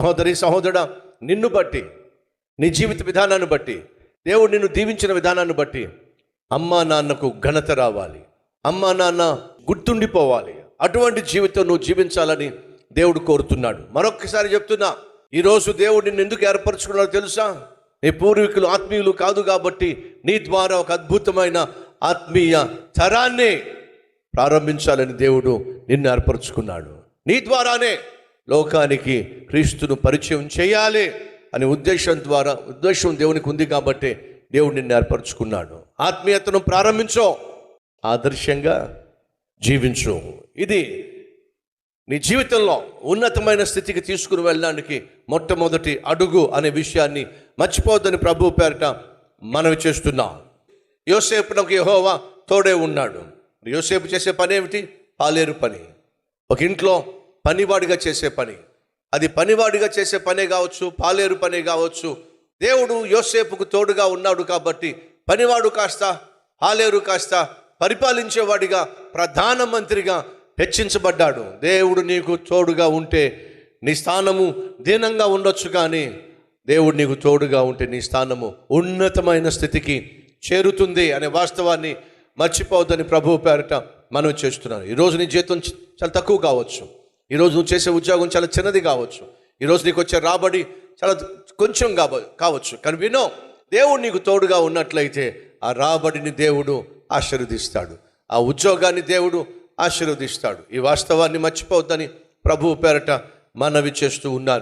సహోదరి సహోదరుడా, నిన్ను బట్టి, నీ జీవిత విధానాన్ని బట్టి, దేవుడు నిన్ను దీవించిన విధానాన్ని బట్టి అమ్మా నాన్నకు ఘనత రావాలి, అమ్మా నాన్న గుర్తుండిపోవాలి. అటువంటి జీవితం నువ్వు జీవించాలని దేవుడు కోరుతున్నాడు. మరొక్కసారి చెప్తున్నా, ఈరోజు దేవుడు నిన్ను ఎందుకు ఏర్పరచుకున్నాడో తెలుసా? నీ పూర్వీకులు ఆత్మీయులు కాదు కాబట్టి నీ ద్వారా ఒక అద్భుతమైన ఆత్మీయ తరాన్ని ప్రారంభించాలని దేవుడు నిన్ను ఏర్పరచుకున్నాడు. నీ ద్వారానే లోకానికి క్రీస్తును పరిచయం చేయాలి అనే ఉద్దేశం దేవునికి ఉంది కాబట్టి దేవుడు నిన్ను ఏర్పరచుకున్నాడు. ఆత్మీయతను ప్రారంభించో, ఆదర్శంగా జీవించు. ఇది నీ జీవితంలో ఉన్నతమైన స్థితికి తీసుకుని వెళ్ళడానికి మొట్టమొదటి అడుగు అనే విషయాన్ని మర్చిపోవద్దని ప్రభు పేరిట మనవి చేస్తున్నాం. యోసేపునకు యెహోవా తోడే ఉన్నాడు. యోసేపు చేసే పని ఏమిటి? పాలేరు పని. ఒక ఇంట్లో పనివాడిగా చేసే పని. అది పనివాడిగా చేసే పనే కావచ్చు, పాలేరు పనే కావచ్చు. దేవుడు యోసేపుకు తోడుగా ఉన్నాడు కాబట్టి పనివాడు కాస్త, పాలేరు కాస్త పరిపాలించేవాడిగా, ప్రధానమంత్రిగా హెచ్చించబడ్డాడు. దేవుడు నీకు తోడుగా ఉంటే నీ స్థానము దీనంగా ఉండొచ్చు, కానీ దేవుడు నీకు తోడుగా ఉంటే నీ స్థానము ఉన్నతమైన స్థితికి చేరుతుంది అనే వాస్తవాన్ని మర్చిపోవద్దని ప్రభువు పేరిట మనం చేస్తున్నాను. ఈరోజు నీ జీతం చాలా తక్కువ కావచ్చు, ఈరోజు నువ్వు చేసే ఉద్యోగం చాలా చిన్నది కావచ్చు, ఈరోజు నీకు వచ్చే రాబడి చాలా కొంచెం కావచ్చు, కానీ వినో, దేవుడు నీకు తోడుగా ఉన్నట్లయితే ఆ రాబడిని దేవుడు ఆశీర్వదిస్తాడు, ఆ ఉద్యోగాన్ని దేవుడు ఆశీర్వదిస్తాడు. ఈ వాస్తవాన్ని మర్చిపోవద్దని ప్రభువు పేరిట మనవి చేస్తూ ఉన్నాను.